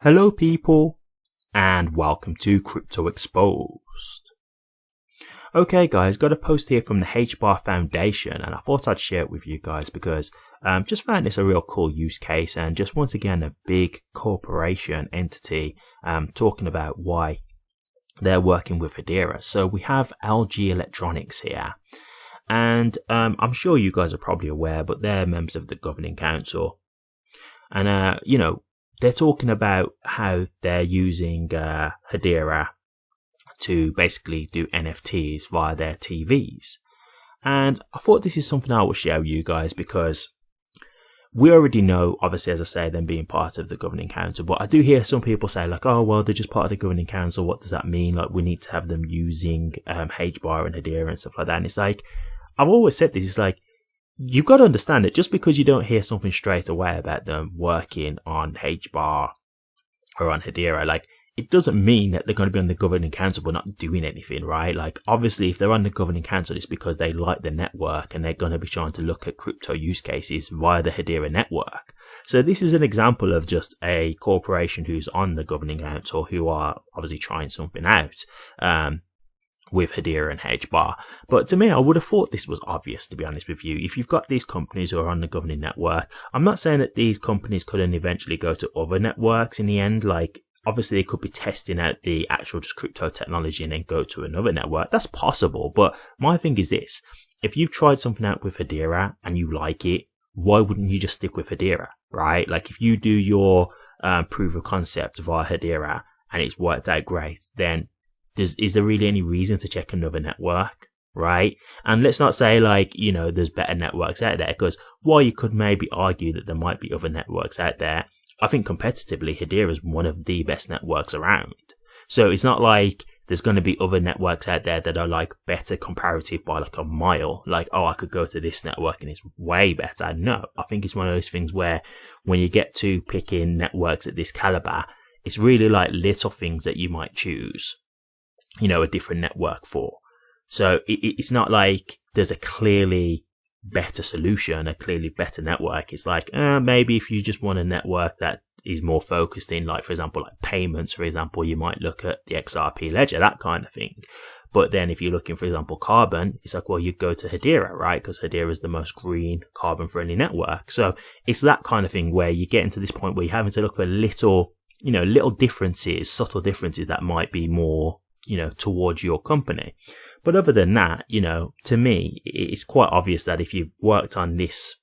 Hello people, and welcome to Crypto Exposed. Okay guys, got a post here from the HBAR Foundation, and I thought I'd share it with you guys because just found this a real cool use case, and just once again a big corporation entity talking about why they're working with Hedera. So we have LG Electronics here, and I'm sure you guys are probably aware, but they're members of the governing council, and they're talking about how they're using Hedera to basically do NFTs via their TVs. And I thought this is something I will share with you guys because we already know, obviously, as I say, them being part of the governing council. But I do hear some people say like, oh, well, they're just part of the governing council. What does that mean? Like, we need to have them using HBAR and Hedera and stuff like that. And it's like, I've always said this, it's like, you've got to understand that just because you don't hear something straight away about them working on HBAR or on Hedera, like, it doesn't mean that they're going to be on the governing council but not doing anything, right? Like, obviously, if they're on the governing council, it's because they like the network and they're going to be trying to look at crypto use cases via the Hedera network. So this is an example of just a corporation who's on the governing council who are obviously trying something out with Hedera and HBAR. But to me, I would have thought this was obvious, to be honest with you. If you've got these companies who are on the governing network, I'm not saying that these companies couldn't eventually go to other networks in the end. Like, obviously, they could be testing out the actual just crypto technology and then go to another network. That's possible. But my thing is this. If you've tried something out with Hedera and you like it, why wouldn't you just stick with Hedera, right? Like, if you do your proof of concept via Hedera and it's worked out great, then is there really any reason to check another network, right? And let's not say like, there's better networks out there, because while you could maybe argue that there might be other networks out there, I think competitively Hedera is one of the best networks around. So it's not like there's going to be other networks out there that are like better comparative by like a mile. Like, oh, I could go to this network and it's way better. No, I think it's one of those things where when you get to picking networks at this caliber, it's really like little things that you might choose a different network for. So it's not like there's a clearly better solution, a clearly better network. It's like, maybe if you just want a network that is more focused in, like, for example, like payments, for example, you might look at the XRP ledger, that kind of thing. But then if you're looking, for example, carbon, it's like, well, you go to Hedera, right? Because Hedera is the most green, carbon-friendly network. So it's that kind of thing where you get into this point where you're having to look for little differences, subtle differences that might be more towards your company. But other than that, to me, it's quite obvious that if you've worked on this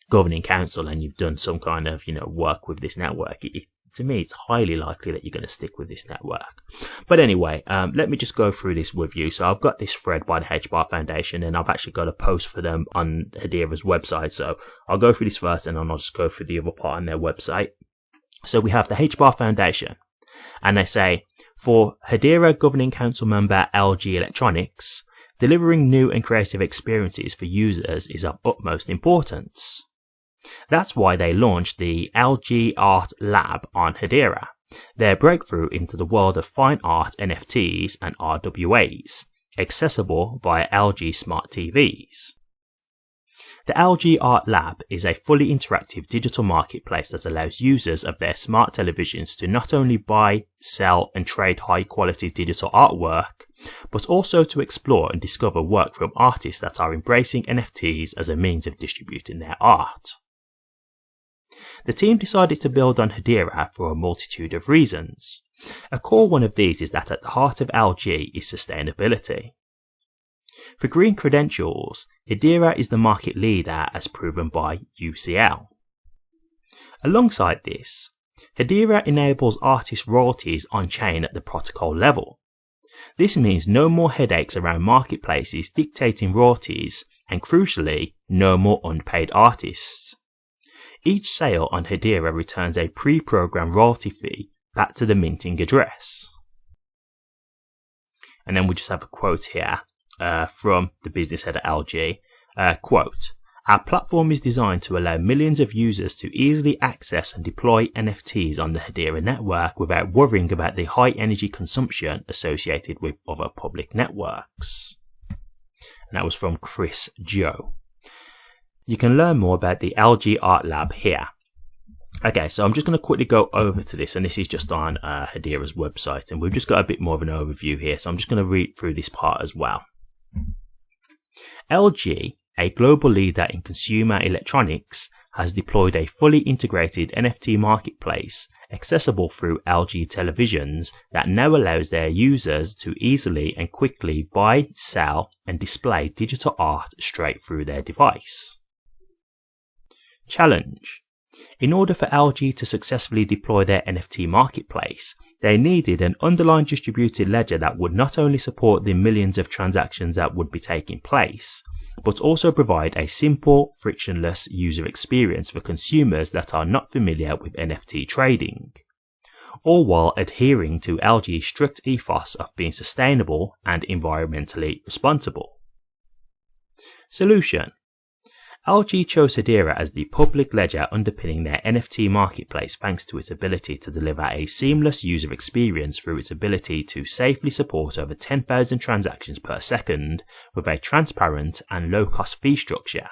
governing council and you've done some kind of, work with this network, to me, it's highly likely that you're going to stick with this network. But anyway, let me just go through this with you. So I've got this thread by the HBAR Foundation, and I've actually got a post for them on Hedera's website. So I'll go through this first, and then I'll just go through the other part on their website. So we have the HBAR Foundation. And they say, for Hedera Governing Council member LG Electronics, delivering new and creative experiences for users is of utmost importance. That's why they launched the LG Art Lab on Hedera, their breakthrough into the world of fine art NFTs and RWAs, accessible via LG Smart TVs. The LG Art Lab is a fully interactive digital marketplace that allows users of their smart televisions to not only buy, sell and trade high quality digital artwork, but also to explore and discover work from artists that are embracing NFTs as a means of distributing their art. The team decided to build on Hedera for a multitude of reasons. A core one of these is that at the heart of LG is sustainability. For green credentials, Hedera is the market leader as proven by UCL. Alongside this, Hedera enables artist royalties on-chain at the protocol level. This means no more headaches around marketplaces dictating royalties, and crucially, no more unpaid artists. Each sale on Hedera returns a pre-programmed royalty fee back to the minting address. And then we just have a quote here. From the business head at LG, quote, "Our platform is designed to allow millions of users to easily access and deploy NFTs on the Hedera network without worrying about the high energy consumption associated with other public networks." And that was from Chris Joe. You can learn more about the LG Art Lab here. Okay, so I'm just going to quickly go over to this, and this is just on Hedera's website, and we've just got a bit more of an overview here, so I'm just going to read through this part as well. LG, a global leader in consumer electronics, has deployed a fully integrated NFT marketplace accessible through LG televisions that now allows their users to easily and quickly buy, sell, and display digital art straight through their device. Challenge. In order for LG to successfully deploy their NFT marketplace, they needed an underlying distributed ledger that would not only support the millions of transactions that would be taking place, but also provide a simple, frictionless user experience for consumers that are not familiar with NFT trading, all while adhering to LG's strict ethos of being sustainable and environmentally responsible. Solution. LG chose Hedera as the public ledger underpinning their NFT marketplace thanks to its ability to deliver a seamless user experience through its ability to safely support over 10,000 transactions per second with a transparent and low-cost fee structure.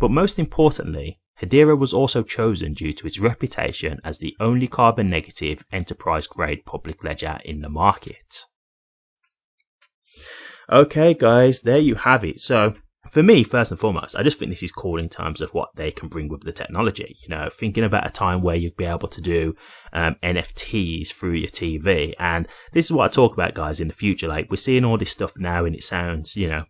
But most importantly, Hedera was also chosen due to its reputation as the only carbon-negative enterprise-grade public ledger in the market. Okay guys, there you have it. So, for me, first and foremost, I just think this is cool in terms of what they can bring with the technology. You know, thinking about a time where you'd be able to do NFTs through your TV. And this is what I talk about, guys, in the future. Like, we're seeing all this stuff now and it sounds, you know,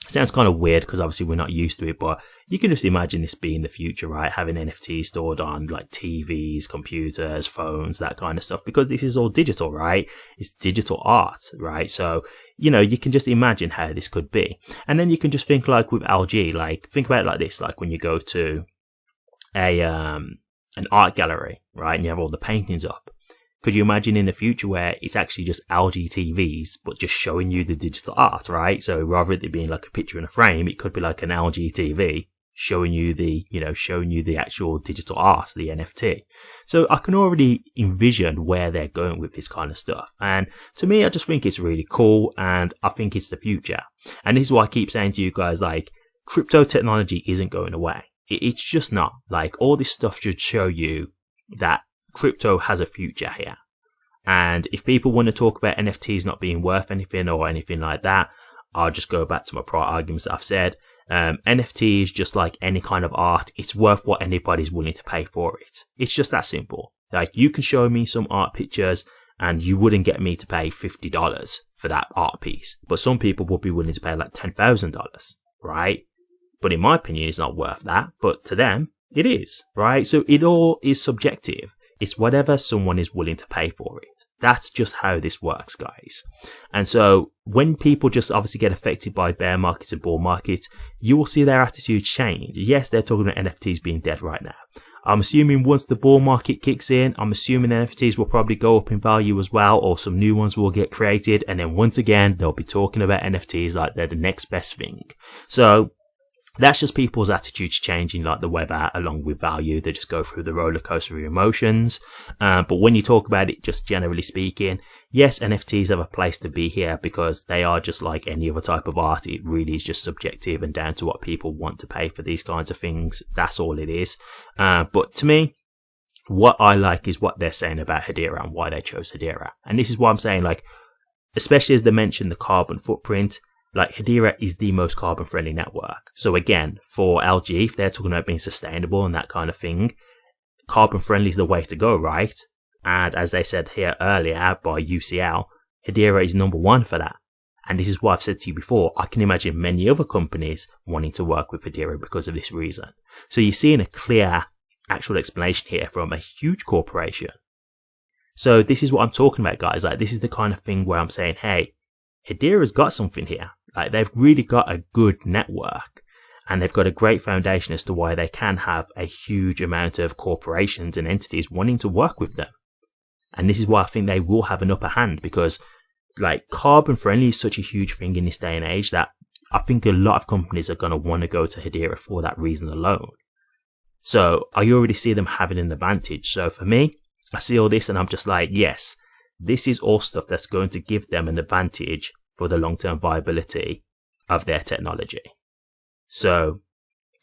sounds kind of weird because obviously we're not used to it, but you can just imagine this being the future, right? Having NFTs stored on like TVs, computers, phones, that kind of stuff, because this is all digital, right? It's digital art, right? So, you know, you can just imagine how this could be. And then you can just think like with LG, like think about it like this, like when you go to an art gallery, right? And you have all the paintings up. Could you imagine in the future where it's actually just LG TVs, but just showing you the digital art, right? So rather than it being like a picture in a frame, it could be like an LG TV showing you the actual digital art, the NFT. So I can already envision where they're going with this kind of stuff. And to me, I just think it's really cool and I think it's the future. And this is why I keep saying to you guys, like, crypto technology isn't going away. It's just not. Like, all this stuff should show you that crypto has a future here. And if people want to talk about NFTs not being worth anything or anything like that, I'll just go back to my prior arguments that I've said. NFTs, just like any kind of art, it's worth what anybody's willing to pay for it. It's just that simple. Like, you can show me some art pictures and you wouldn't get me to pay $50 for that art piece. But some people would be willing to pay like $10,000, right? But in my opinion, it's not worth that. But to them, it is, right? So it all is subjective. It's whatever someone is willing to pay for it. That's just how this works, guys. And so when people just obviously get affected by bear markets and bull markets, you will see their attitudes change. Yes, they're talking about NFTs being dead right now. I'm assuming once the bull market kicks in, I'm assuming NFTs will probably go up in value as well, or some new ones will get created. And then once again, they'll be talking about NFTs like they're the next best thing. So that's just people's attitudes changing like the weather along with value. They just go through the roller coaster of emotions. But when you talk about it, just generally speaking, yes, NFTs have a place to be here because they are just like any other type of art. It really is just subjective and down to what people want to pay for these kinds of things. That's all it is. But to me, what I like is what they're saying about Hedera and why they chose Hedera. And this is why I'm saying, like, especially as they mention the carbon footprint, like, Hedera is the most carbon friendly network. So again, for LG, if they're talking about being sustainable and that kind of thing, carbon friendly is the way to go, right? And as they said here earlier by UCL, Hedera is number one for that. And this is what I've said to you before. I can imagine many other companies wanting to work with Hedera because of this reason. So you're seeing a clear actual explanation here from a huge corporation. So this is what I'm talking about, guys. Like, this is the kind of thing where I'm saying, hey, Hedera's got something here. Like, they've really got a good network and they've got a great foundation as to why they can have a huge amount of corporations and entities wanting to work with them. And this is why I think they will have an upper hand, because like, carbon friendly is such a huge thing in this day and age that I think a lot of companies are going to want to go to Hedera for that reason alone. So I already see them having an advantage. So for me, I see all this and I'm just like, yes, this is all stuff that's going to give them an advantage for the long-term viability of their technology. So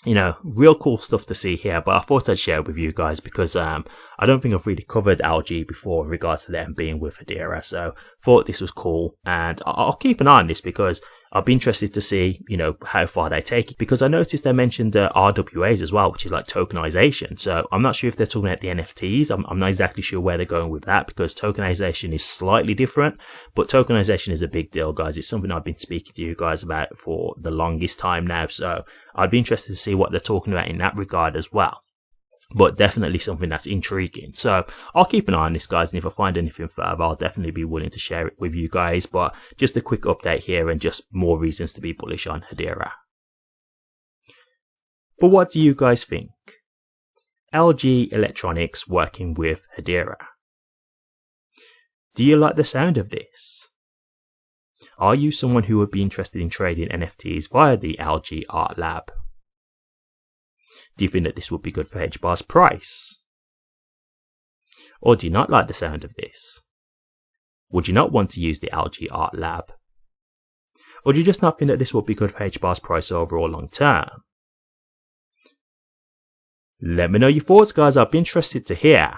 real cool stuff to see here, but I thought I'd share it with you guys because I don't think I've really covered LG before in regards to them being with Hedera, so thought this was cool, and I'll keep an eye on this because I'll be interested to see, how far they take it, because I noticed they mentioned RWAs as well, which is like tokenization, so I'm not sure if they're talking about the NFTs. I'm not exactly sure where they're going with that, because tokenization is slightly different, but tokenization is a big deal, guys. It's something I've been speaking to you guys about for the longest time now, so I'd be interested to see what they're talking about in that regard as well. But definitely something that's intriguing. So I'll keep an eye on this, guys, and if I find anything further, I'll definitely be willing to share it with you guys. But just a quick update here and just more reasons to be bullish on Hedera. But what do you guys think? LG Electronics working with Hedera. Do you like the sound of this? Are you someone who would be interested in trading NFTs via the LG Art Lab? Do you think that this would be good for HBAR's price? Or do you not like the sound of this? Would you not want to use the LG Art Lab? Or do you just not think that this would be good for HBAR's price overall long term? Let me know your thoughts, guys. I'd be interested to hear.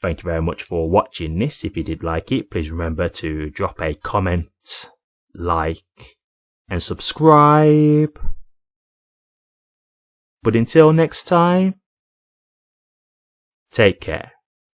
Thank you very much for watching this. If you did like it, please remember to drop a comment, like, and subscribe. But until next time, take care.